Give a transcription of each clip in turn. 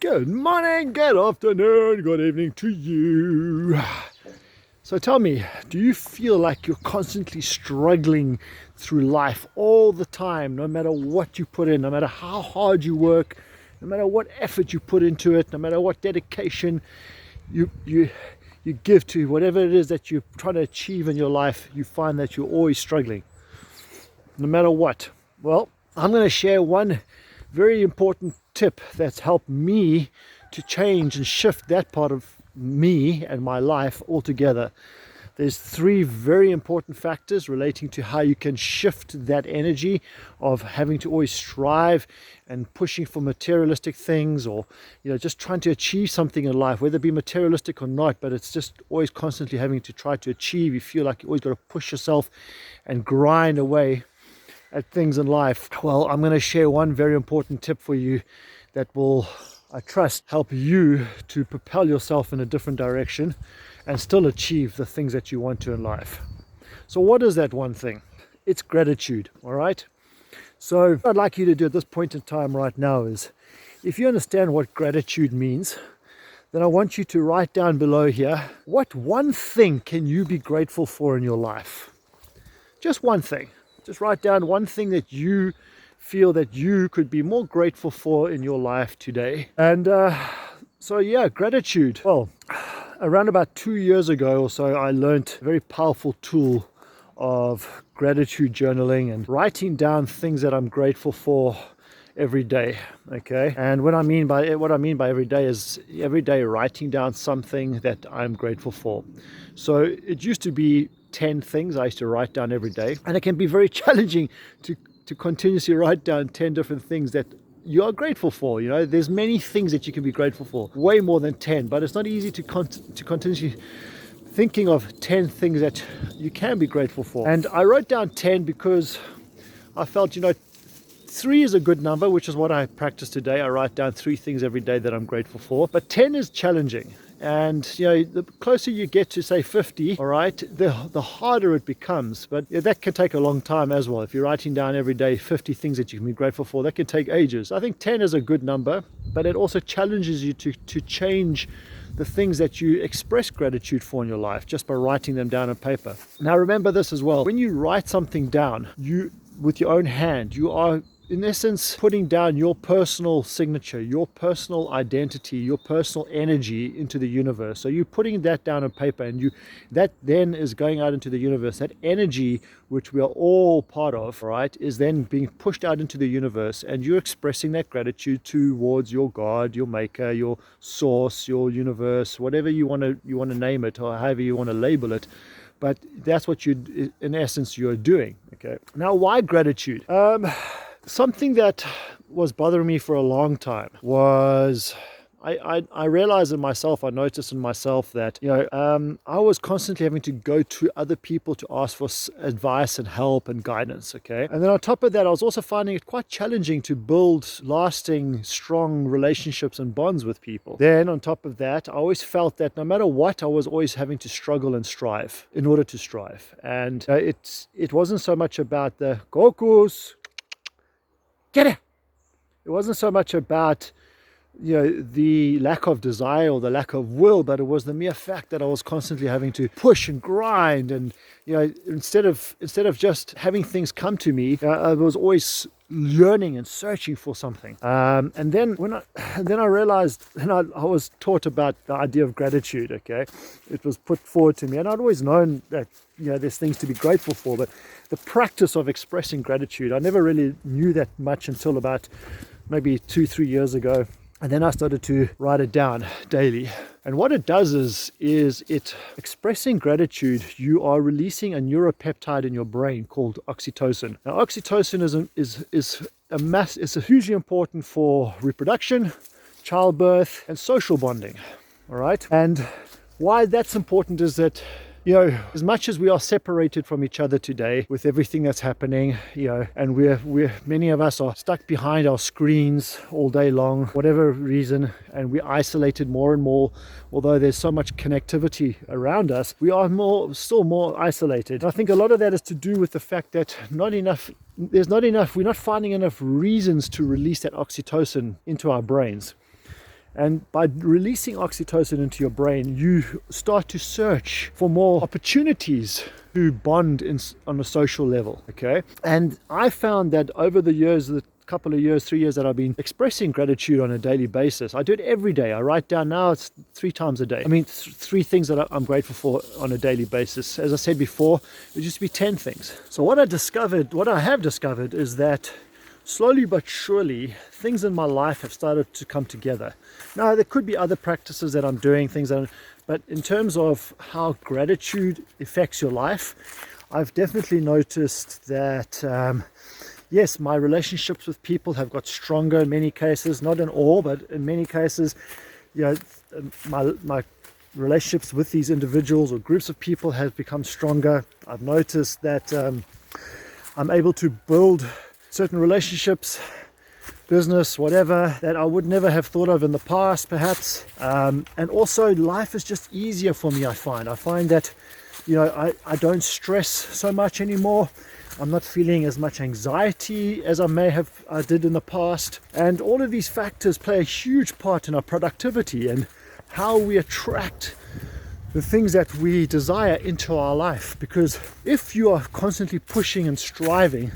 Good morning, good afternoon, good evening to you. So tell me, do you feel like you're constantly struggling through life all the time, no matter what you put in, no matter how hard you work, no matter what effort you put into it, no matter what dedication you give to whatever it is that you're trying to achieve in your life, you find that you're always struggling, no matter what? Well, I'm going to share one very important tip that's helped me to change and shift that part of me and my life altogether. There's three very important factors relating to how you can shift that energy of having to always strive and pushing for materialistic things, or just trying to achieve something in life, whether it be materialistic or not, but it's just always constantly having to try to achieve. You feel like you always got to push yourself and grind away at things in life. Well, I'm going to share one very important tip for you that will, I trust, help you to propel yourself in a different direction and still achieve the things that you want to in life. So what is that one thing? It's gratitude. All right, so what I'd like you to do at this point in time right now is, if you understand what gratitude means, then I want you to write down below here, what one thing can you be grateful for in your life? Just one thing. Just write down one thing that you feel that you could be more grateful for in your life today. And gratitude. Well, around about 2 years ago or so, I learned a very powerful tool of gratitude journaling and writing down things that I'm grateful for every day. Okay, and what I mean by every day is every day writing down something that I'm grateful for. So it used to be 10 things I used to write down every day, and it can be very challenging to continuously write down 10 different things that you are grateful for. There's many things that you can be grateful for, way more than 10, but it's not easy to continuously thinking of 10 things that you can be grateful for. And I wrote down 10 because I felt 3 is a good number, which is what I practice today. I write down 3 things every day that I'm grateful for, but 10 is challenging. And the closer you get to, say, 50, all right, the harder it becomes. But that can take a long time as well. If you're writing down every day 50 things that you can be grateful for, that can take ages. I think 10 is a good number, but it also challenges you to change the things that you express gratitude for in your life just by writing them down on paper. Now remember this as well. When you write something down, with your own hand, you are in essence putting down your personal signature, your personal identity, your personal energy into the universe. So you're putting that down on paper, and that then is going out into the universe. That energy, which we are all part of, right, is then being pushed out into the universe, and you're expressing that gratitude towards your God, your maker, your source, your universe, whatever you want to name it, or however you want to label it. But that's what in essence you're doing. Okay, now why gratitude? Something that was bothering me for a long time was I realized in myself, I noticed in myself that I was constantly having to go to other people to ask for advice and help and guidance. Okay, and then on top of that, I was also finding it quite challenging to build lasting, strong relationships and bonds with people. Then on top of that, I always felt that no matter what, I was always having to struggle and strive in order to strive. And it wasn't so much about the Gokus, get it. It wasn't so much about the lack of desire or the lack of will, but it was the mere fact that I was constantly having to push and grind, and instead of just having things come to me, I was always learning and searching for something. And then I realized, and I was taught about the idea of gratitude. Okay, it was put forward to me, and I'd always known that there's things to be grateful for, but the practice of expressing gratitude, I never really knew that much until about maybe 2-3 years ago. And then I started to write it down daily. And what it does is it expressing gratitude, you are releasing a neuropeptide in your brain called oxytocin. Now, oxytocin is hugely important for reproduction, childbirth, and social bonding. All right. And why that's important is that as much as we are separated from each other today with everything that's happening, and we're many of us are stuck behind our screens all day long, whatever reason, and we're isolated more and more. Although there's so much connectivity around us, we are still more isolated. And I think a lot of that is to do with the fact that we're not finding enough reasons to release that oxytocin into our brains. And by releasing oxytocin into your brain, you start to search for more opportunities to bond on a social level, okay? And I found that over the years, the couple of years, 3 years that I've been expressing gratitude on a daily basis, I do it every day. I write down, now it's 3 times a day. I mean, 3 things that I'm grateful for on a daily basis. As I said before, it used to be 10 things. So what I have discovered is that slowly but surely, things in my life have started to come together. Now, there could be other practices that I'm doing, but in terms of how gratitude affects your life, I've definitely noticed that, yes, my relationships with people have got stronger in many cases, not in all, but in many cases, my relationships with these individuals or groups of people have become stronger. I've noticed that I'm able to build certain relationships, business, whatever, that I would never have thought of in the past, perhaps. And also, life is just easier for me, I find. I find that, I don't stress so much anymore. I'm not feeling as much anxiety as I did in the past. And all of these factors play a huge part in our productivity and how we attract the things that we desire into our life. Because if you are constantly pushing and striving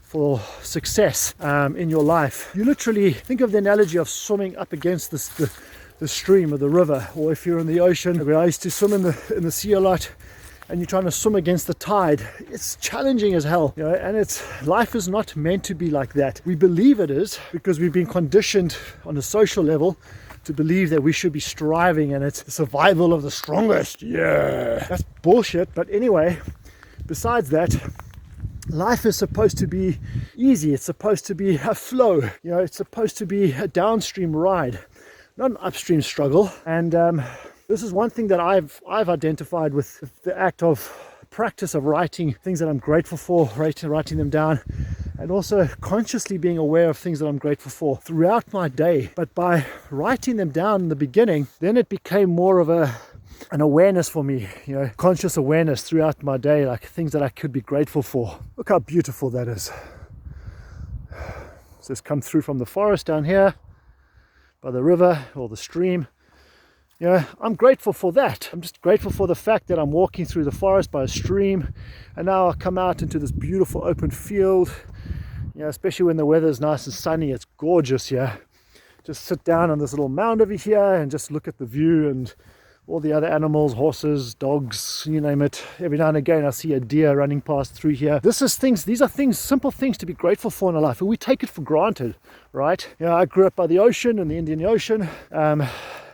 for success in your life, you literally think of the analogy of swimming up against the stream or the river, or if you're in the ocean. I used to swim in the sea a lot, and you're trying to swim against the tide. It's challenging as hell, and life is not meant to be like that. We believe it is because we've been conditioned on a social level to believe that we should be striving and it's the survival of the strongest. Yeah, that's bullshit. But anyway, besides that, life is supposed to be easy. It's supposed to be a flow. It's supposed to be a downstream ride, not an upstream struggle. And this is one thing that I've identified with the act of practice of writing things that I'm grateful for, writing them down, and also consciously being aware of things that I'm grateful for throughout my day. But by writing them down in the beginning, then it became more of an awareness for me, conscious awareness throughout my day, like things that I could be grateful for. Look how beautiful that is. So it's come through from the forest down here by the river or the stream. I'm grateful for that. I'm just grateful for the fact that I'm walking through the forest by a stream, and now I come out into this beautiful open field, especially when the weather is nice and sunny. It's gorgeous here. Just sit down on this little mound over here and just look at the view and all the other animals, horses, dogs, you name it. Every now and again I see a deer running past through here. These are things, simple things to be grateful for in our life, and we take it for granted, right? I grew up by the ocean, in the Indian Ocean,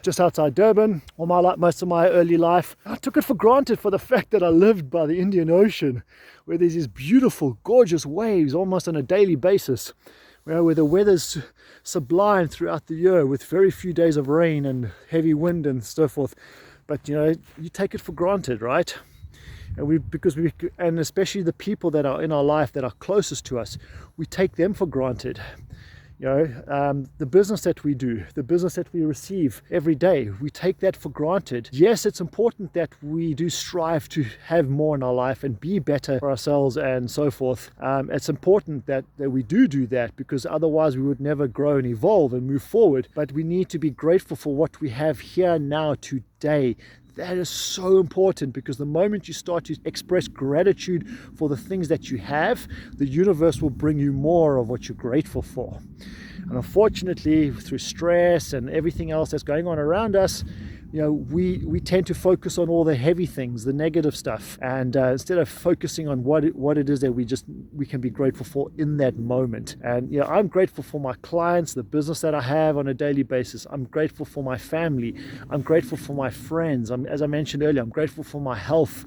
just outside Durban, most of my early life. I took it for granted for the fact that I lived by the Indian Ocean, where there's these beautiful, gorgeous waves almost on a daily basis, where the weather's sublime throughout the year with very few days of rain and heavy wind and so forth. But you take it for granted, right? And especially the people that are in our life that are closest to us, we take them for granted. The business that we do, the business that we receive every day, we take that for granted. Yes, it's important that we do strive to have more in our life and be better for ourselves and so forth. It's important that we do that, because otherwise we would never grow and evolve and move forward. But we need to be grateful for what we have here now today. That is so important, because the moment you start to express gratitude for the things that you have, the universe will bring you more of what you're grateful for. And unfortunately, through stress and everything else that's going on around us, we tend to focus on all the heavy things, the negative stuff, and instead of focusing on what it is that we can be grateful for in that moment. And I'm grateful for my clients, the business that I have on a daily basis. I'm grateful for my family. I'm grateful for my friends. As I mentioned earlier, I'm grateful for my health.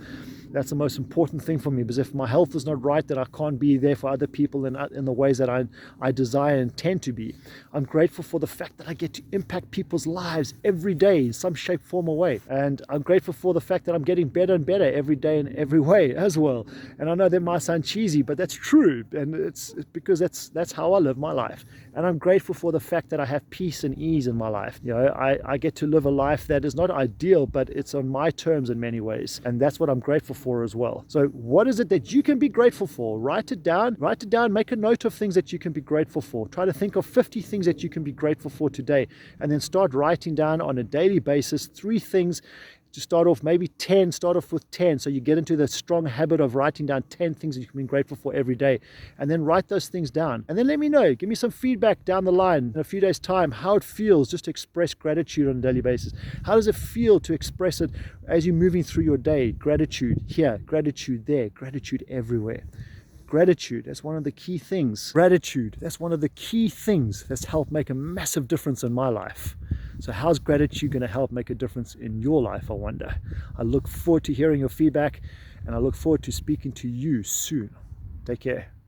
That's the most important thing for me, because if my health is not right, then I can't be there for other people in the ways that I desire and intend to be. I'm grateful for the fact that I get to impact people's lives every day in some shape, form, or way. And I'm grateful for the fact that I'm getting better and better every day in every way as well. And I know that might sound cheesy, but that's true. And it's because that's how I live my life. And I'm grateful for the fact that I have peace and ease in my life. I get to live a life that is not ideal, but it's on my terms in many ways. And that's what I'm grateful for as well. So what is it that you can be grateful for? Write it down, make a note of things that you can be grateful for. Try to think of 50 things that you can be grateful for today, and then start writing down on a daily basis 3 things. To start off, maybe 10, start off with 10, so you get into the strong habit of writing down 10 things that you can be grateful for every day, and then write those things down, and then let me know, give me some feedback down the line in a few days time, how it feels just to express gratitude on a daily basis. How does it feel to express it as you're moving through your day? Gratitude here, gratitude there, gratitude everywhere. Gratitude, that's one of the key things. Gratitude, that's one of the key things that's helped make a massive difference in my life. So how's gratitude going to help make a difference in your life, I wonder? I look forward to hearing your feedback, and I look forward to speaking to you soon. Take care.